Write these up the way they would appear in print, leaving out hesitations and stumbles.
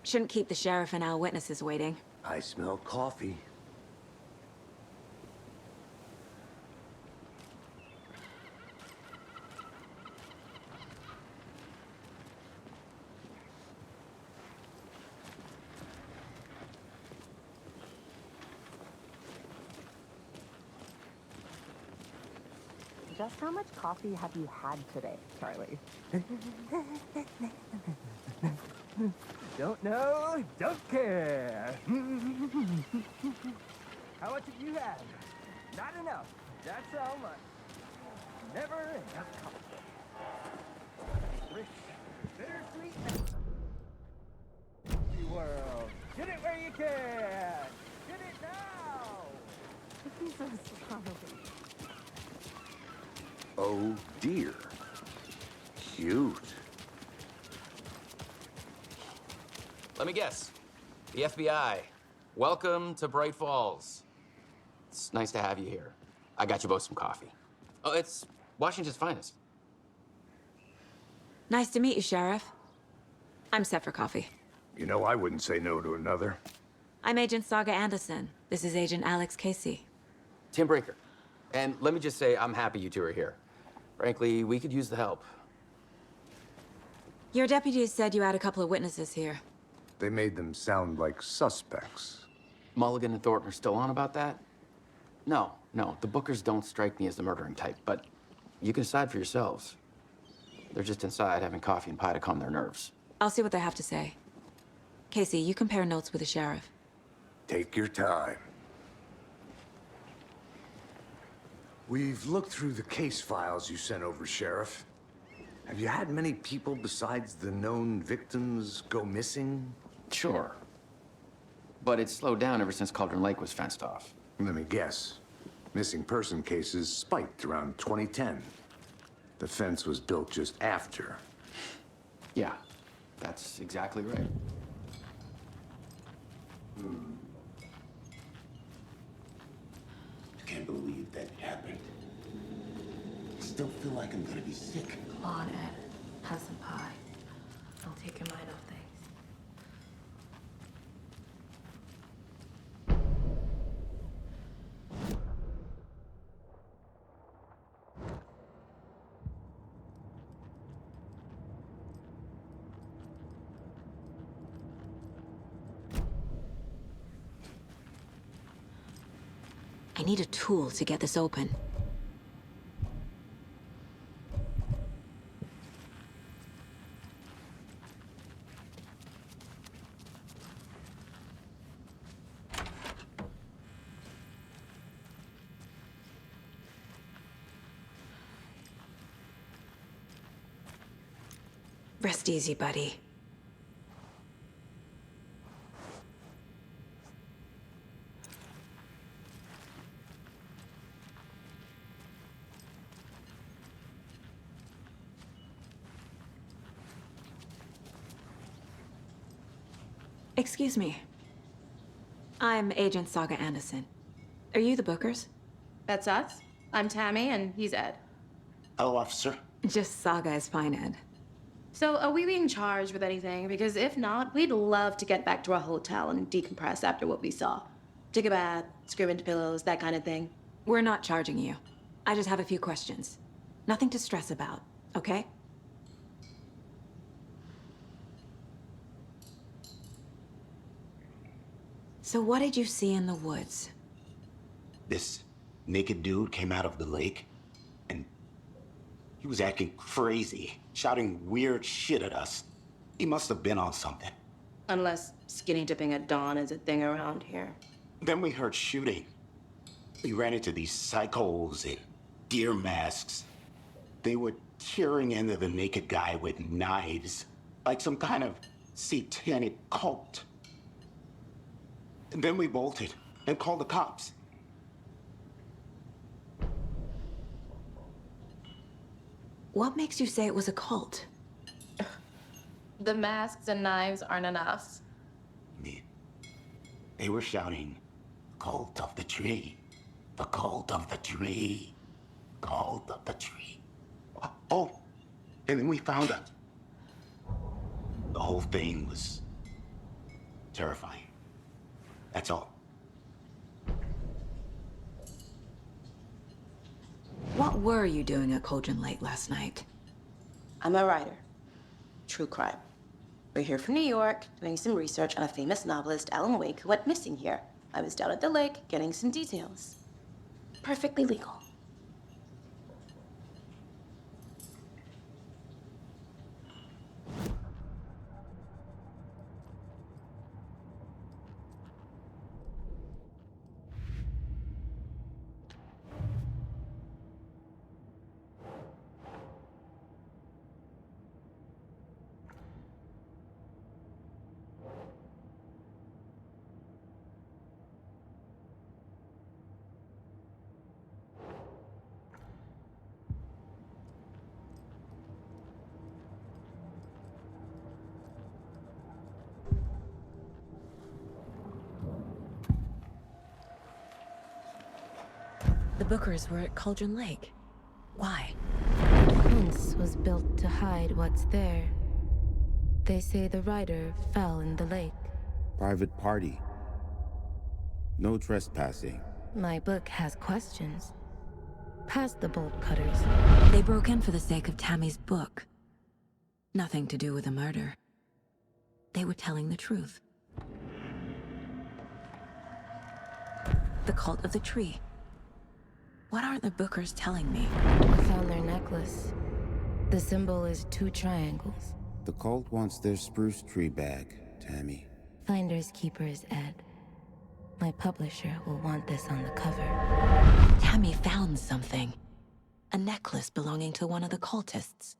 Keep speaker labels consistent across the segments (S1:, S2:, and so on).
S1: Shouldn't keep the sheriff and our witnesses waiting.
S2: I smell coffee.
S3: Just how much coffee have you had today, Charlie? Don't know, don't care. How much have you had? Not enough. That's how much. Never enough coffee. Rich, bittersweet, empty world. Get it where you can. Get it now. This is so Charlie.
S2: Oh dear. Cute.
S4: Let me guess. The FBI. Welcome to Bright Falls. It's nice to have you here. I got you both some coffee. Oh, it's Washington's finest.
S1: Nice to meet you, Sheriff. I'm set for coffee.
S2: You know, I wouldn't say no to another.
S1: I'm Agent Saga Anderson. This is Agent Alex Casey.
S4: Tim Breaker. And let me just say, I'm happy you two are here. Frankly, we could use the help.
S1: Your deputies said you had a couple of witnesses here.
S2: They made them sound like suspects.
S4: Mulligan and Thornton are still on about that? No, the Bookers don't strike me as the murdering type, but you can decide for yourselves. They're just inside having coffee and pie to calm their nerves.
S1: I'll see what they have to say. Casey, you compare notes with the sheriff.
S2: Take your time. We've looked through the case files you sent over, Sheriff. Have you had many people besides the known victims go missing?
S4: Sure. But it's slowed down ever since Cauldron Lake was fenced off.
S2: Let me guess. Missing person cases spiked around 2010. The fence was built just after.
S4: Yeah, that's exactly right.
S5: I can't believe that happened. I still feel like I'm gonna be sick.
S6: Come on, Ed. Have some pie. I'll take your mind off things.
S1: I need a tool to get this open. Rest easy, buddy. Excuse me. I'm Agent Saga Anderson. Are you the Bookers?
S6: That's us. I'm Tammy, and he's Ed.
S5: Hello, officer.
S1: Just Saga is fine, Ed.
S6: So, are we being charged with anything? Because if not, we'd love to get back to our hotel and decompress after what we saw. Take a bath, scream into pillows, that kind of thing.
S1: We're not charging you. I just have a few questions. Nothing to stress about, okay? So what did you see in the woods?
S5: This naked dude came out of the lake, and he was acting crazy, shouting weird shit at us. He must have been on something.
S6: Unless skinny dipping at dawn is a thing around here.
S5: Then we heard shooting. We ran into these psychos in deer masks. They were tearing into the naked guy with knives, like some kind of satanic cult. And then we bolted and called the cops.
S1: What makes you say it was a cult?
S6: The masks and knives aren't enough.
S5: I mean, they were shouting, "Cult of the tree, the cult of the tree, cult of the tree." Oh, and then we found out. The whole thing was terrifying. That's all.
S1: What were you doing at Cauldron Lake last night?
S6: I'm a writer. True crime. We're here from New York, doing some research on a famous novelist, Alan Wake, who went missing here. I was down at the lake, getting some details. Perfectly legal.
S1: The Bookers were at Cauldron Lake. Why?
S7: Fence was built to hide what's there. They say the rider fell in the lake.
S8: Private party. No trespassing.
S7: My book has questions. Past the bolt cutters.
S1: They broke in for the sake of Tammy's book. Nothing to do with a murder. They were telling the truth. The cult of the tree. What aren't the Bookers telling me?
S7: I found their necklace. The symbol is 2 triangles.
S8: The cult wants their spruce tree back, Tammy.
S7: Finders keepers, Ed. My publisher will want this on the cover.
S1: Tammy found something. A necklace belonging to one of the cultists.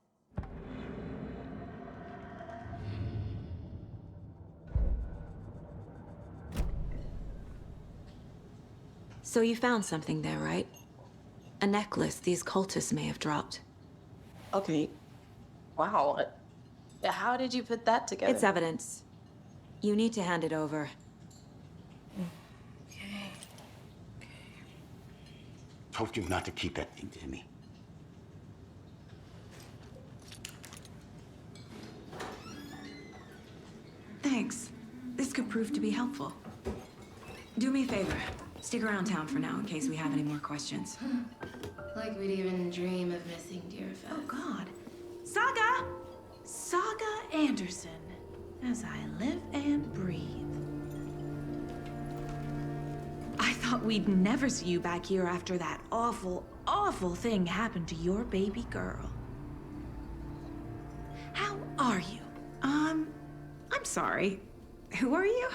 S1: So you found something there, right? A necklace these cultists may have dropped.
S6: Okay. Wow. How did you put that together?
S1: It's evidence. You need to hand it over.
S5: Told you not to keep that thing to me.
S1: Thanks. This could prove to be helpful. Do me a favor. Stick around town for now in case we have any more questions.
S7: Like we'd even dream of missing dear Fez.
S9: Oh, God. Saga! Saga Anderson. As I live and breathe. I thought we'd never see you back here after that awful, awful thing happened to your baby girl. How are you? I'm sorry. Who are you?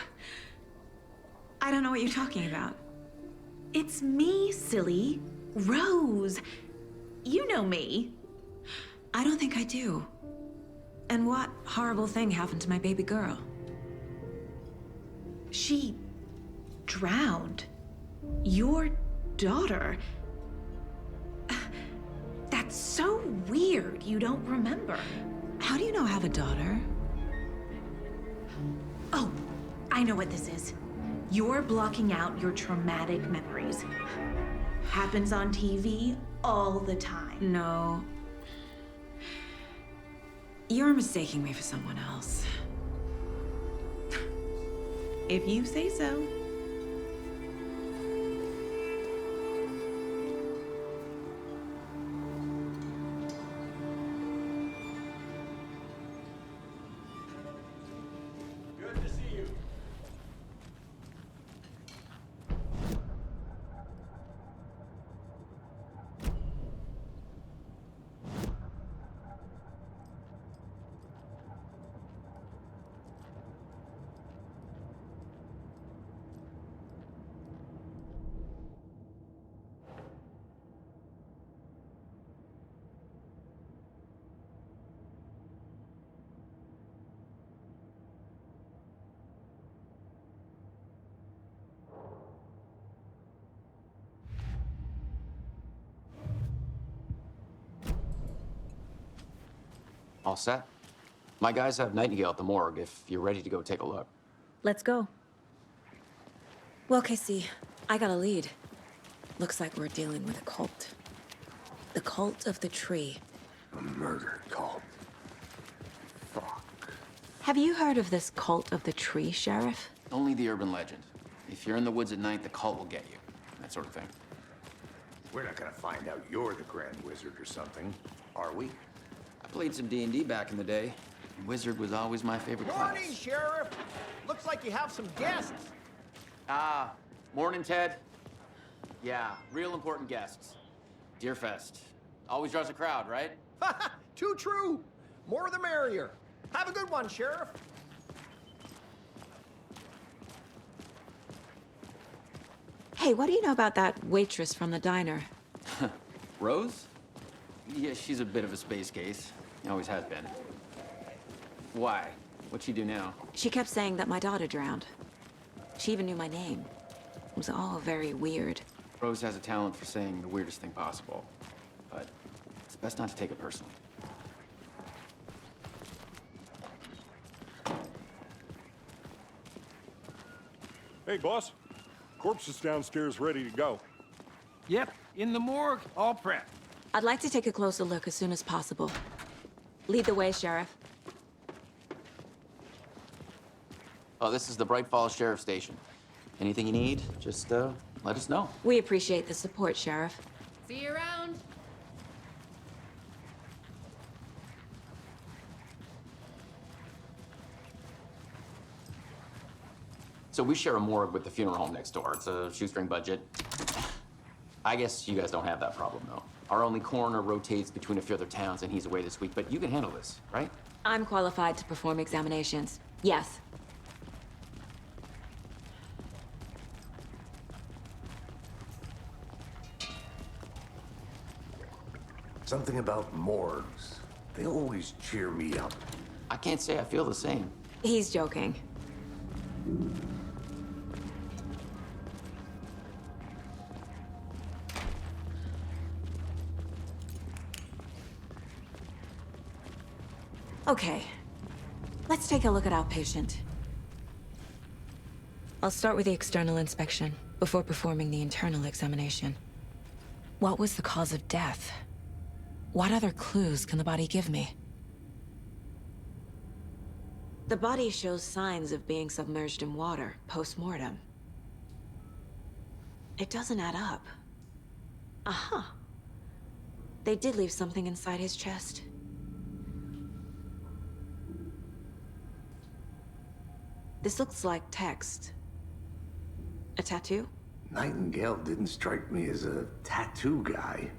S9: I don't know what you're talking about. It's me, silly. Rose. You know me.
S1: I don't think I do. And what horrible thing happened to my baby girl?
S9: She drowned. Your daughter. That's so weird you don't remember.
S1: How do you know I have a daughter?
S9: Oh, I know what this is. You're blocking out your traumatic memories. Happens on TV all the time.
S1: No. You're mistaking me for someone else.
S9: If you say so.
S3: Good to see you.
S4: All set? My guys have Nightingale at the morgue if you're ready to go take a look.
S1: Let's go. Well, Casey, I got a lead. Looks like we're dealing with a cult. The cult of the tree.
S2: A murder cult. Fuck.
S1: Have you heard of this cult of the tree, Sheriff?
S4: Only the urban legend. If you're in the woods at night, the cult will get you. That sort of thing.
S2: We're not gonna find out you're the Grand Wizard or something, are we?
S4: I played some D&D back in the day. Wizard was always my favorite
S3: Morning,
S4: class.
S3: Sheriff. Looks like you have some guests.
S4: Ah, morning, Ted. Yeah, real important guests. Deerfest. Always draws a crowd, right?
S3: Too true. More the merrier. Have a good one, Sheriff.
S1: Hey, what do you know about that waitress from the diner?
S4: Rose? Yeah, she's a bit of a space case. Always has been. Why? What'd she do now?
S1: She kept saying that my daughter drowned. She even knew my name. It was all very weird.
S4: Rose has a talent for saying the weirdest thing possible. But it's best not to take it personally.
S10: Hey, boss. Corpse is downstairs ready to go.
S3: Yep, in the morgue, all prepped.
S1: I'd like to take a closer look as soon as possible. Lead the way, Sheriff.
S4: Oh, this is the Bright Falls Sheriff Station. Anything you need, just let us know.
S1: We appreciate the support, Sheriff.
S11: See you around.
S4: So we share a morgue with the funeral home next door. It's a shoestring budget. I guess you guys don't have that problem, though. Our only coroner rotates between a few other towns, and he's away this week, but you can handle this, right?
S1: I'm qualified to perform examinations. Yes.
S2: Something about morgues. They always cheer me up.
S4: I can't say I feel the same.
S1: He's joking. Okay, let's take a look at our patient. I'll start with the external inspection before performing the internal examination. What was the cause of death? What other clues can the body give me? The body shows signs of being submerged in water post-mortem. It doesn't add up. Uh-huh. They did leave something inside his chest. This looks like text. A tattoo?
S2: Nightingale didn't strike me as a tattoo guy.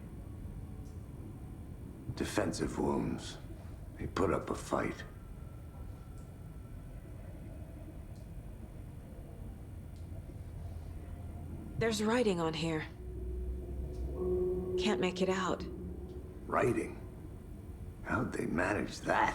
S2: Defensive wounds. He put up a fight.
S1: There's writing on here. Can't make it out.
S2: Writing? How'd they manage that?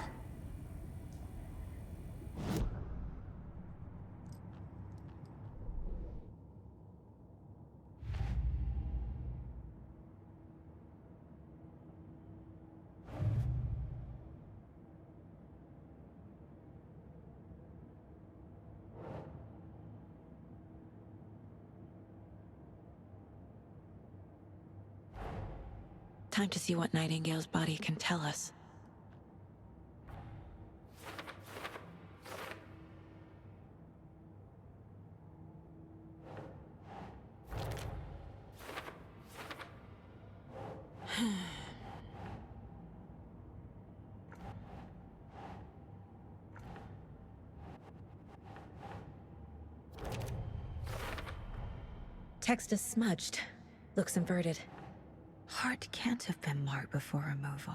S1: Time to see what Nightingale's body can tell us. Text is smudged. Looks inverted. Heart can't have been marked before removal.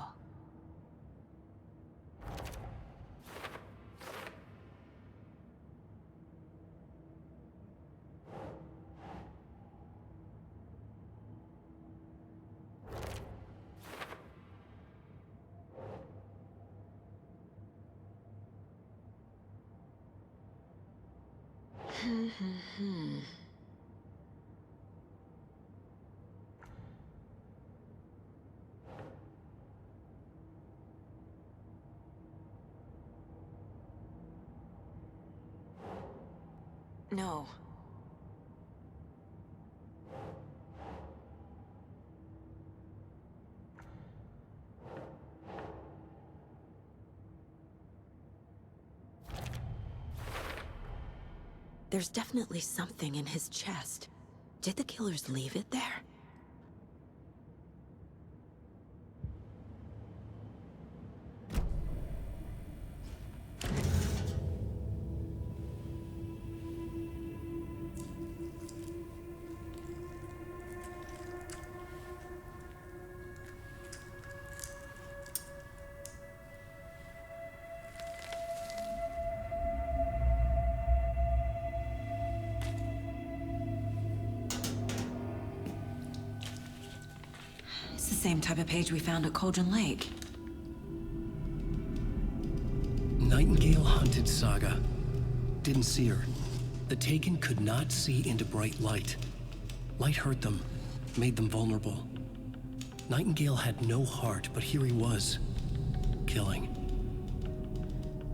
S1: No. There's definitely something in his chest. Did the killers leave it there? It's the same type of page we found at Cauldron Lake.
S11: Nightingale hunted Saga. Didn't see her. The Taken could not see into bright light. Light hurt them, made them vulnerable. Nightingale had no heart, but here he was, killing.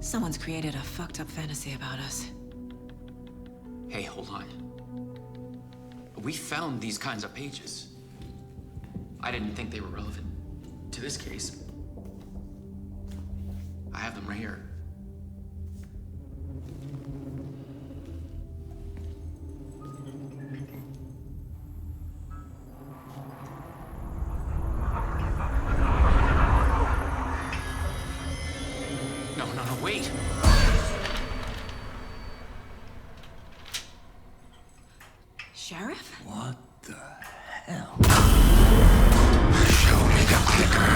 S1: Someone's created a fucked up fantasy about us.
S4: Hey, hold on. We found these kinds of pages. I didn't think they were relevant to this case. I have them right here. No, wait!
S1: Sheriff?
S2: What the hell?
S5: Show me the clicker.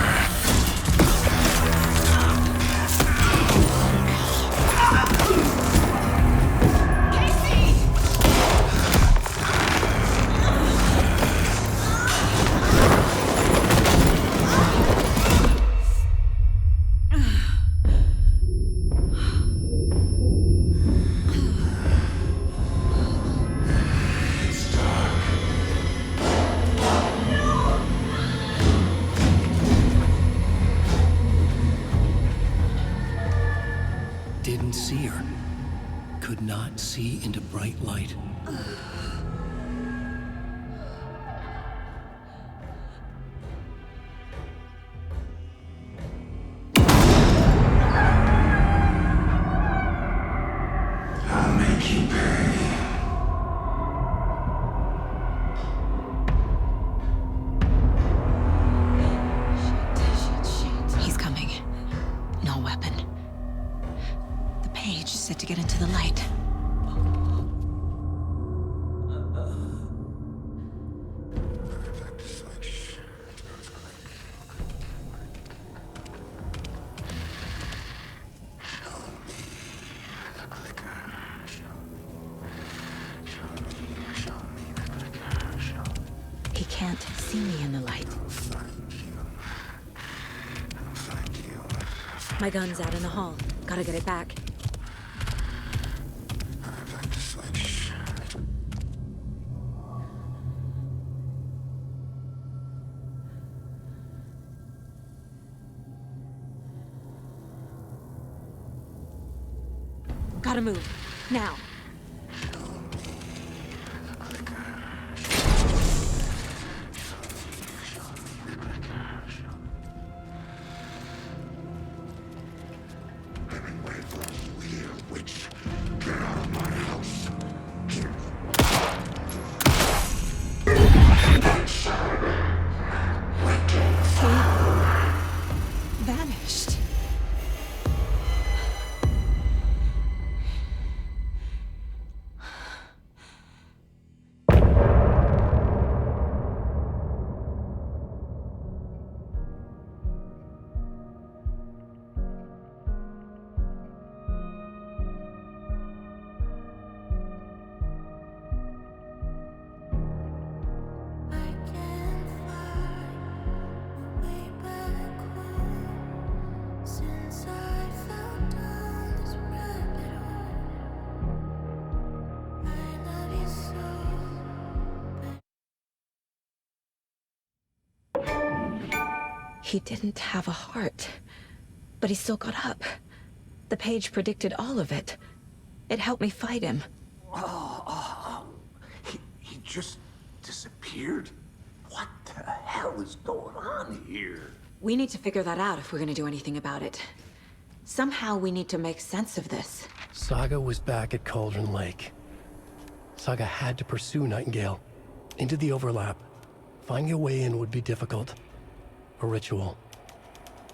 S11: Didn't see her. Could not see into bright light.
S5: I'll make you pay.
S1: He's coming. No weapon. The page said to get into the light. He can't see me in the light. My gun's out in the hall. Gotta get it back. Gotta move. Now. Vanished. He didn't have a heart, but he still got up. The page predicted all of it. It helped me fight him.
S2: He just disappeared? What the hell is going on here?
S1: We need to figure that out if we're gonna do anything about it. Somehow we need to make sense of this.
S11: Saga was back at Cauldron Lake. Saga had to pursue Nightingale into the overlap. Finding a way in would be difficult. A ritual.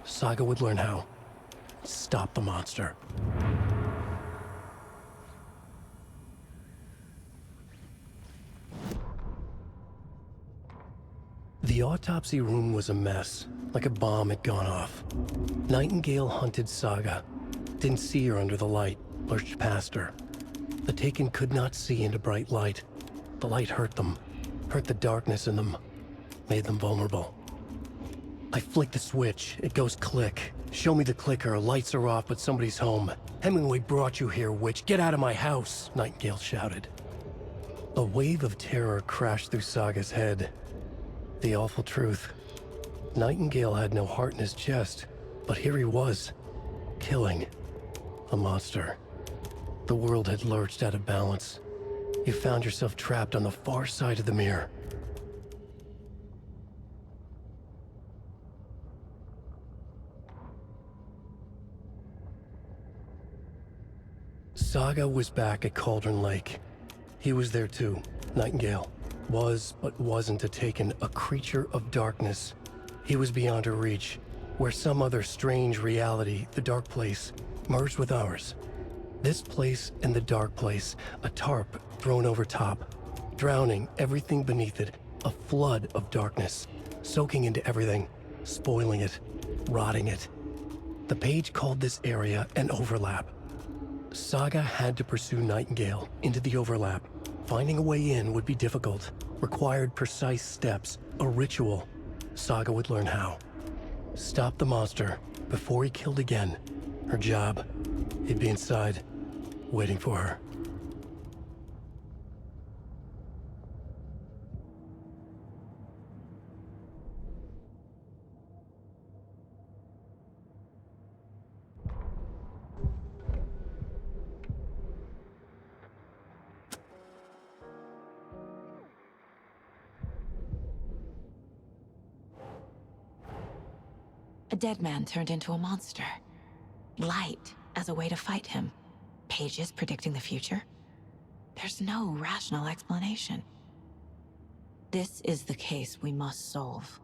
S11: Saga would learn how. Stop the monster. The autopsy room was a mess, like a bomb had gone off. Nightingale hunted Saga. Didn't see her under the light, lurched past her. The Taken could not see into bright light. The light hurt them, hurt the darkness in them, made them vulnerable. I flick the switch, it goes click. Show me the clicker, lights are off, but somebody's home. Hemingway brought you here, witch. Get out of my house, Nightingale shouted. A wave of terror crashed through Saga's head. The awful truth. Nightingale had no heart in his chest, but here he was, killing a monster. The world had lurched out of balance. You found yourself trapped on the far side of the mirror. Saga was back at Cauldron Lake. He was there too, Nightingale. Was, but wasn't a Taken, a creature of darkness. He was beyond her reach, where some other strange reality, the dark place, merged with ours. This place and the dark place, a tarp thrown over top, drowning everything beneath it, a flood of darkness, soaking into everything, spoiling it, rotting it. The page called this area an overlap. Saga had to pursue Nightingale into the overlap. Finding a way in would be difficult, required precise steps, a ritual. Saga would learn how. Stop the monster before he killed again. Her job. He'd be inside, waiting for her.
S1: A dead man turned into a monster. Light as a way to fight him. Pages predicting the future. There's no rational explanation. This is the case we must solve.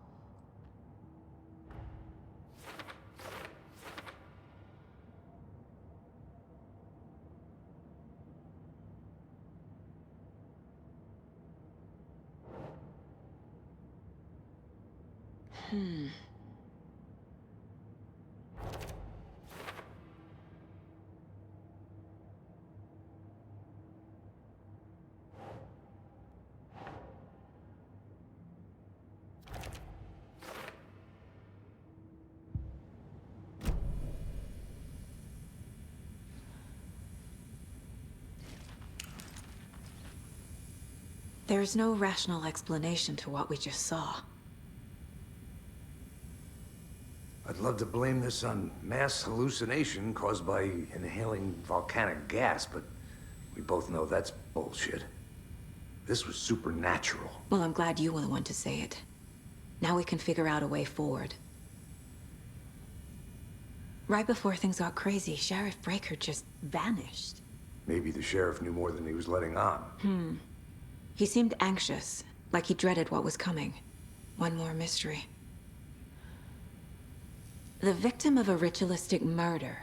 S1: There's no rational explanation to what we just saw.
S2: I'd love to blame this on mass hallucination caused by inhaling volcanic gas, but we both know that's bullshit. This was supernatural.
S1: Well, I'm glad you were the one to say it. Now we can figure out a way forward. Right before things got crazy, Sheriff Breaker just vanished.
S2: Maybe the sheriff knew more than he was letting on.
S1: He seemed anxious, like he dreaded what was coming. One more mystery. The victim of a ritualistic murder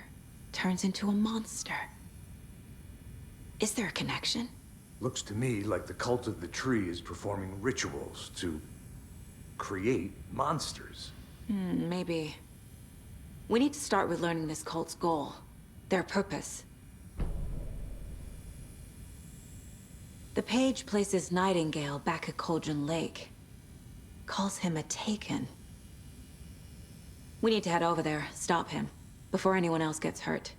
S1: turns into a monster. Is there a connection?
S2: Looks to me like the cult of the tree is performing rituals to create monsters.
S1: Maybe. We need to start with learning this cult's goal, their purpose. The page places Nightingale back at Cauldron Lake. Calls him a Taken. We need to head over there, stop him, before anyone else gets hurt.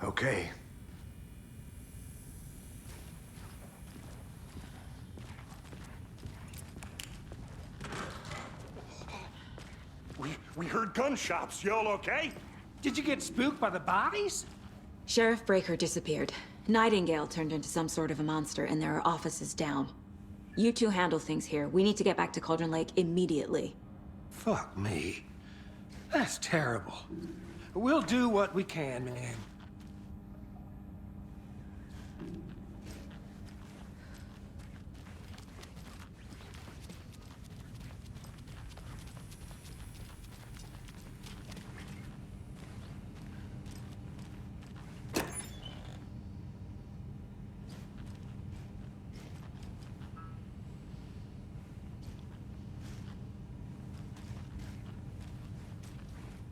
S2: Okay.
S10: We heard gunshots. Y'all okay?
S3: Did you get spooked by the bodies?
S1: Sheriff Breaker disappeared. Nightingale turned into some sort of a monster, and there are offices down. You two handle things here. We need to get back to Cauldron Lake immediately.
S3: Fuck me. That's terrible. We'll do what we can, man.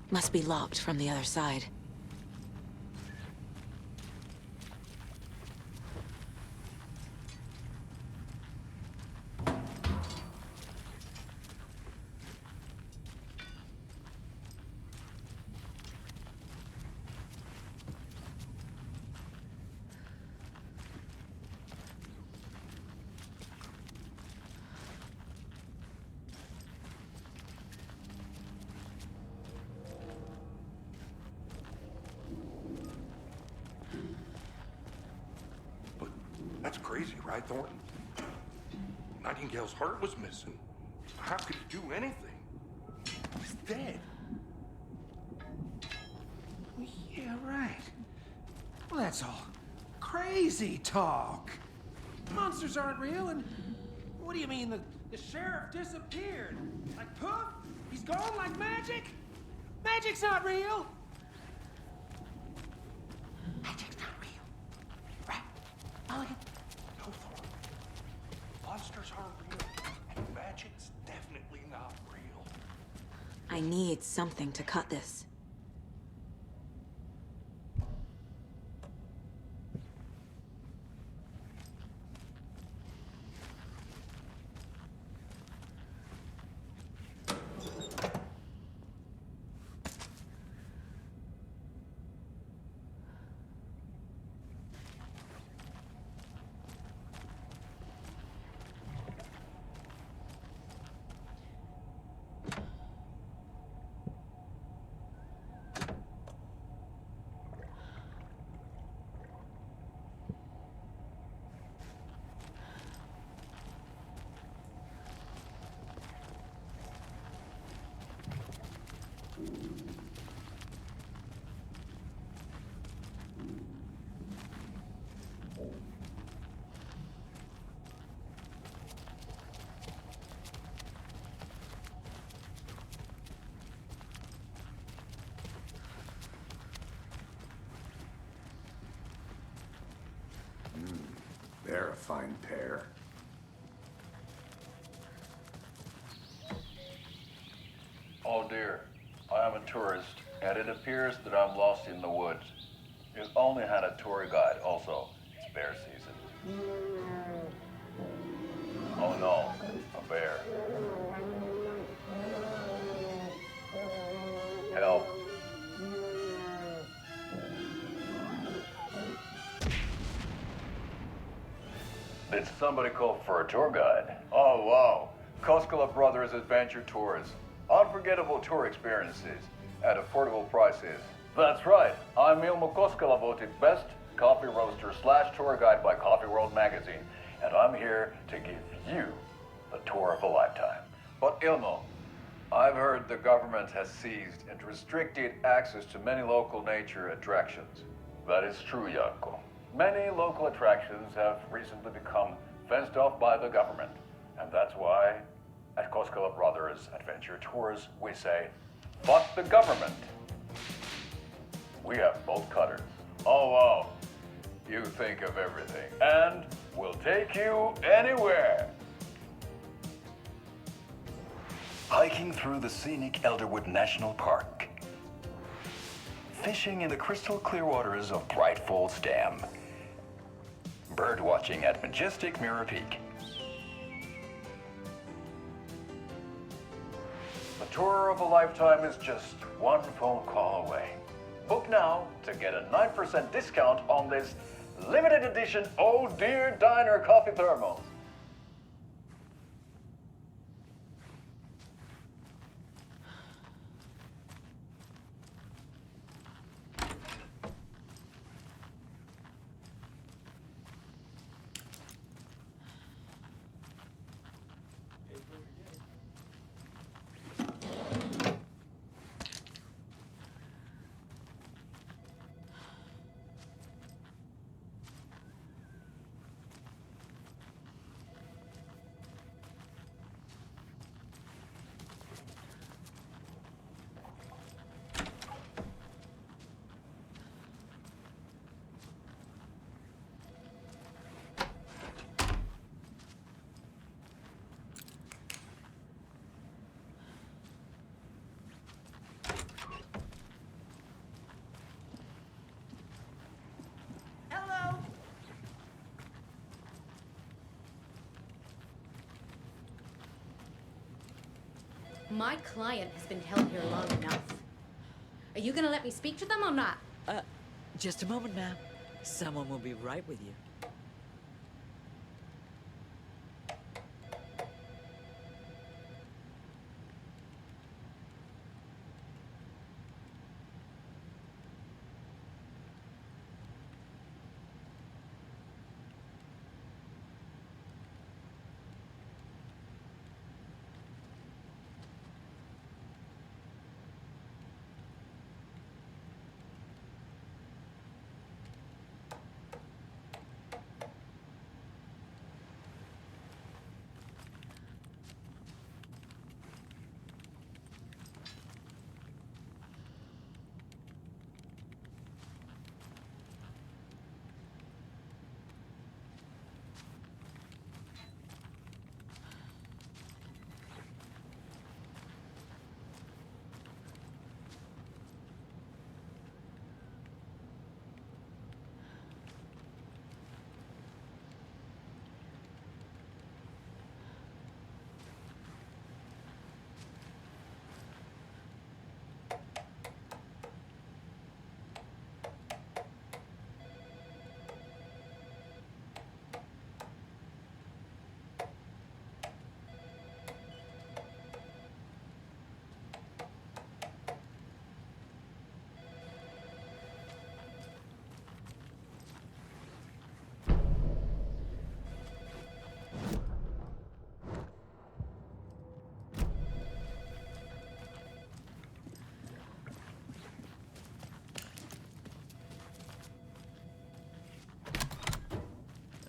S1: Must be locked from the other side.
S10: That's crazy, right, Thornton? Nightingale's heart was missing. How could he do anything? He's dead.
S3: Yeah, right. Well, that's all crazy talk. Monsters aren't real, and what do you mean the sheriff disappeared? Like poof? He's gone like magic? Magic's not real. Magic's not real. Right? Mulligan?
S10: No, Thornton. Monsters aren't real, and magic's definitely not real.
S1: I need something to cut this.
S2: They're a fine pair.
S12: Oh dear, I am a tourist, and it appears that I'm lost in the woods. You only had a tour guide, also. It's bear season. Oh no, a bear. Help. Did somebody call for a tour guide? Oh wow, Koskela Brothers Adventure Tours. Unforgettable tour experiences at affordable prices. That's right, I'm Ilmo Koskela, voted best coffee roaster / tour guide by Coffee World magazine, and I'm here to give you the tour of a lifetime. But Ilmo, I've heard the government has seized and restricted access to many local nature attractions. That is true, Jaakko. Many local attractions have recently become fenced off by the government, and that's why at Koskela Brothers Adventure Tours we say, fuck the government. We have bolt cutters. Oh wow, you think of everything, and we'll take you anywhere. Hiking through the scenic Elderwood National Park. Fishing in the crystal clear waters of Bright Falls Dam. Bird watching at majestic Mirror Peak. The tour of a lifetime is just one phone call away. Book now to get a 9% discount on this limited edition Oh Dear Diner coffee thermos.
S13: My client has been held here long enough. Are you gonna let me speak to them or not?
S14: Just a moment, ma'am. Someone will be right with you.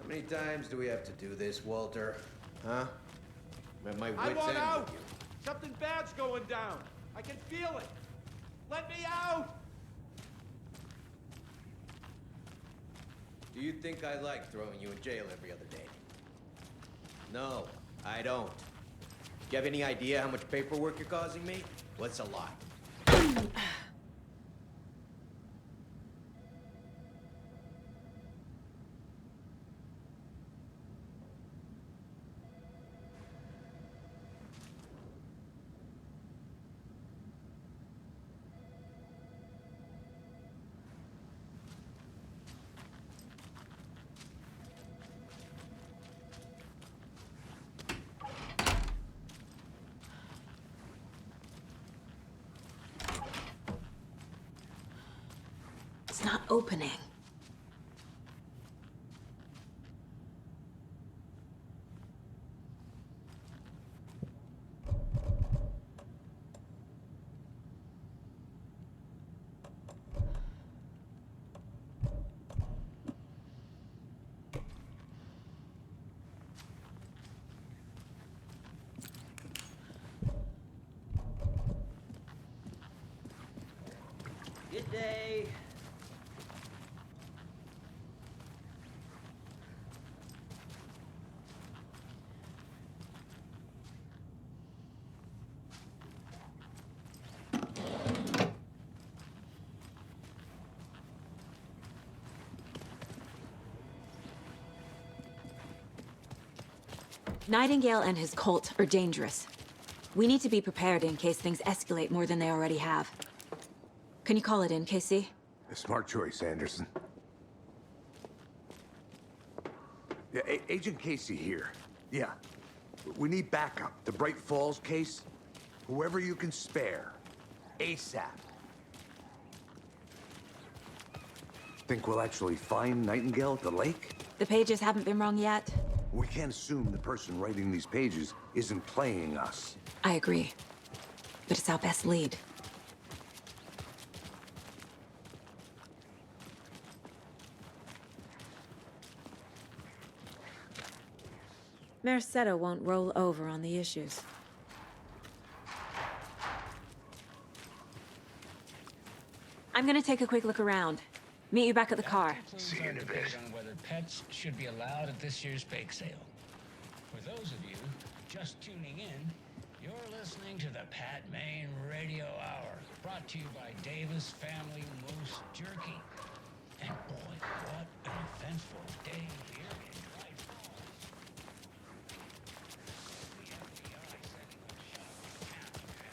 S15: How many times do we have to do this, Walter? Huh? I'm at my
S3: I
S15: wit's
S3: want
S15: end
S3: out!
S15: with you.
S3: Something bad's going down. I can feel it. Let me out!
S15: Do you think I like throwing you in jail every other day? No, I don't. Do you have any idea how much paperwork you're causing me? What's a lot?
S1: It's not opening.
S15: Good day.
S1: Nightingale and his cult are dangerous. We need to be prepared in case things escalate more than they already have. Can you call it in, KC?
S2: A smart choice, Anderson. Yeah, Agent Casey here. Yeah. We need backup. The Bright Falls case. Whoever you can spare. ASAP. Think we'll actually find Nightingale at the lake?
S1: The pages haven't been wrong yet.
S2: We can't assume the person writing these pages isn't playing us.
S1: I agree. But it's our best lead. Mercado won't roll over on the issues. I'm gonna take a quick look around. Meet you back at the car.
S16: See you in a bit. On whether pets should be allowed at this year's bake sale. For those of you just tuning in, you're listening to the Pat Maine Radio Hour, brought to you by Davis Family Moose Jerky. And boy, what an eventful day here in Bright Falls. The FBI setting up shop in town.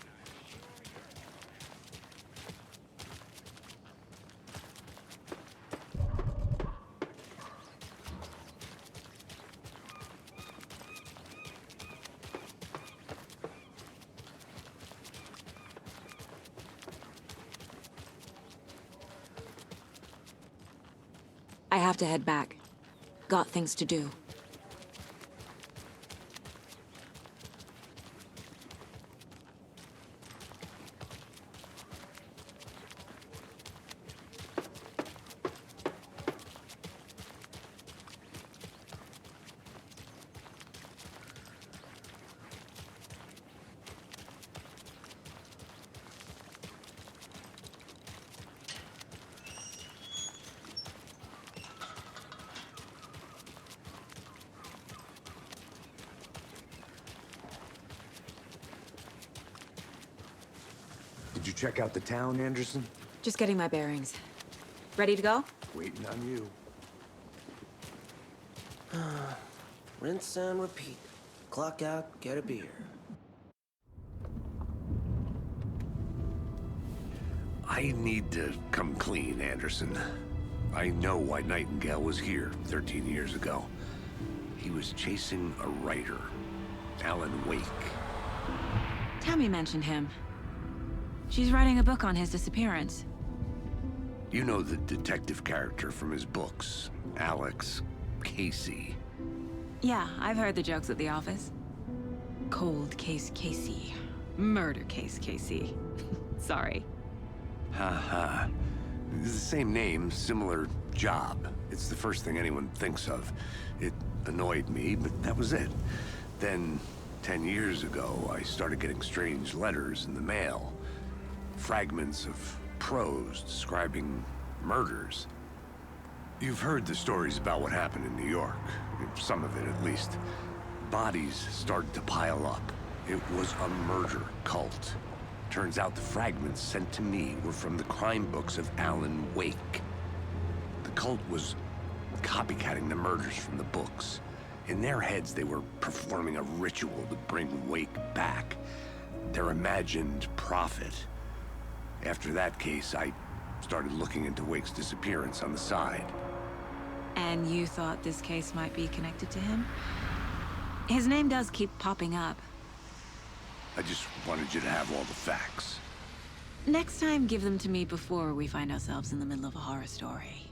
S1: I have to head back. Got things to do.
S2: Did you check out the town, Anderson?
S1: Just getting my bearings. Ready to go?
S2: Waiting on you.
S17: Rinse and repeat. Clock out, get a beer.
S2: I need to come clean, Anderson. I know why Nightingale was here 13 years ago. He was chasing a writer, Alan Wake.
S1: Tammy mentioned him. She's writing a book on his disappearance.
S2: You know the detective character from his books, Alex Casey.
S1: Yeah, I've heard the jokes at the office. Cold case Casey. Murder case Casey. Sorry.
S2: Ha. It's the same name, similar job. It's the first thing anyone thinks of. It annoyed me, but that was it. Then, 10 years ago, I started getting strange letters in the mail. Fragments of prose describing murders. You've heard the stories about what happened in New York. Some of it, at least. Bodies started to pile up. It was a murder cult. Turns out the fragments sent to me were from the crime books of Alan Wake. The cult was copycatting the murders from the books. In their heads, they were performing a ritual to bring Wake back. Their imagined prophet. After that case, I started looking into Wake's disappearance on the side.
S1: And you thought this case might be connected to him? His name does keep popping up.
S2: I just wanted you to have all the facts.
S1: Next time, give them to me before we find ourselves in the middle of a horror story.